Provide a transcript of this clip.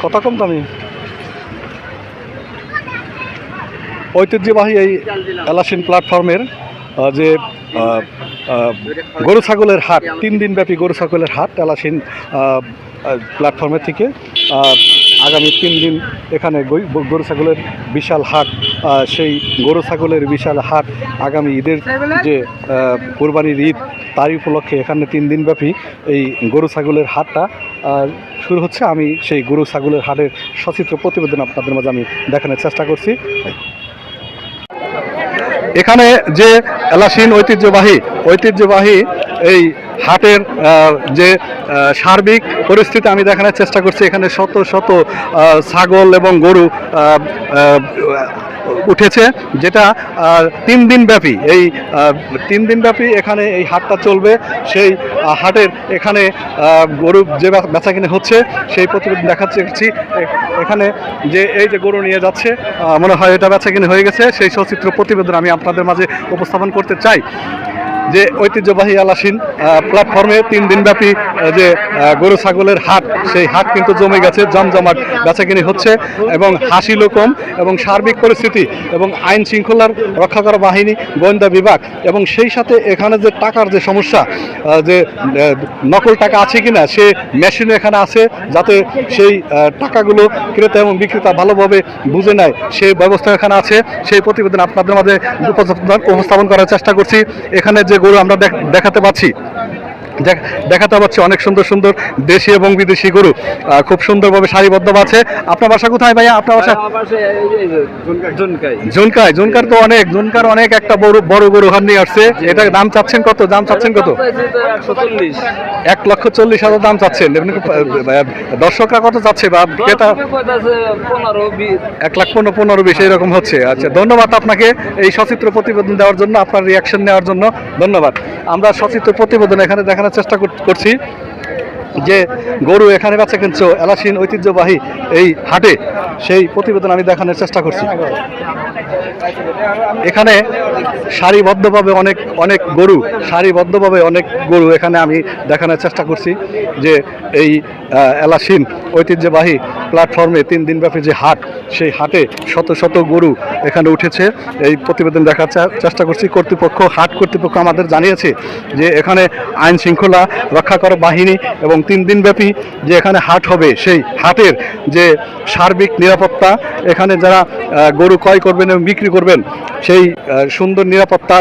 কত কম দামি ঐতিহ্যবাহী এই এলাসিন প্ল্যাটফর্মের যে গরু ছাগলের হাট 3 দিন ব্যাপী গরু ছাগলের হাট এলাসিন প্ল্যাটফর্মের থেকে আগামী 3 দিন এখানে গরু ছাগলের বিশাল হাট। সেই গরু ছাগলের বিশাল হাট আগামী ঈদের যে কোরবানির ঈদ তারই উপলক্ষে এখানে 3 দিন ব্যাপী এই গরু ছাগলের হাটটা শুরু হচ্ছে। আমি সেই গরু ছাগলের হাটের সচিত্র প্রতিবেদন আপনাদের মাঝে আমি দেখানোর চেষ্টা করছি। এখানে যে এলাসিন ঐতিহ্যবাহী এই হাটের যে সার্বিক পরিস্থিতি আমি দেখানোর চেষ্টা করছি। এখানে শত শত ছাগল এবং গরু উঠেছে, যেটা 3 দিন ব্যাপী এই 3 দিন ব্যাপী এখানে এই হাটটা চলবে। সেই হাটের এখানে গরু যে বেচাকিনি হচ্ছে সেই প্রতিবেদন দেখাচ্ছি। এখানে যে এই যে গরু নিয়ে যাচ্ছে মনে হয় এটা বেচাকিনি হয়ে গেছে। সেই সচিত্র প্রতিবেদন আমি আপনাদের মাঝে উপস্থাপন করতে চাই। যে ঐতিহ্যবাহী এলাসিন প্ল্যাটফর্মে 3 দিন ব্যাপী যে গরু ছাগলের হাট, সেই হাট কিন্তু জমে গেছে, জমজমাট বেচাকিনি হচ্ছে এবং হাসি লোকম এবং সার্বিক পরিস্থিতি এবং আইন শৃঙ্খলার রক্ষা করা বাহিনী, গোয়েন্দা বিভাগ এবং সেই সাথে এখানে যে টাকার যে সমস্যা, যে নকল টাকা আছে কিনা সে মেশিন এখানে আছে, যাতে সেই টাকাগুলো ক্রেতা এবং বিক্রেতা ভালোভাবে বুঝে নেয় সেই ব্যবস্থা এখানে আছে। সেই প্রতিবেদন আপনাদের মাঝে উপস্থাপন করার চেষ্টা করছি। এখানে যে গরু আমরা দেখাতে পাচ্ছি অনেক সুন্দর সুন্দর দেশি এবং বিদেশি গরু খুব সুন্দরভাবে সারিবদ্ধ আছে। আপনার বাসা কোথায় ভাইয়া? আপনার বাসা জুনকার তো অনেক একটা বড় গরু হাত নিয়ে আসছে। এটা দাম চাচ্ছেন কত? 1,40,000 দাম চাচ্ছেন। দর্শকরা কত চাচ্ছে বা ক্রেতা? 1,15,20 এরকম হচ্ছে। আচ্ছা, ধন্যবাদ আপনাকে এই সচিত্র প্রতিবেদন দেওয়ার জন্য, আপনার রিয়াকশন নেওয়ার জন্য ধন্যবাদ। আমরা সচিত্র প্রতিবেদন এখানে দেখানোর চেষ্টা করছি যে গরু এখানে বেচা কিনছো এলাসিন ঐতিহ্যবাহী এই হাটে, সেই প্রতিবেদন আমি দেখানোর চেষ্টা করছি। এখানে সারিবদ্ধভাবে অনেক গরু এখানে আমি দেখানোর চেষ্টা করছি যে এই এলাসিন ঐতিহ্যবাহী প্ল্যাটফর্মে 3 দিন ব্যাপী যে হাট, সেই হাটে শত শত গরু এখানে উঠেছে। এই প্রতিবেদন দেখার চেষ্টা করছি। হাট কর্তৃপক্ষ আমাদের জানিয়েছে যে এখানে আইন শৃঙ্খলা রক্ষা করা বাহিনী এবং 3 দিন ব্যাপী যে এখানে হাট হবে, সেই হাটের যে সার্বিক নিরাপত্তা, এখানে যারা গরু ক্রয় করবেন এবং বিক্রি করবেন সেই সুন্দর নিরাপত্তা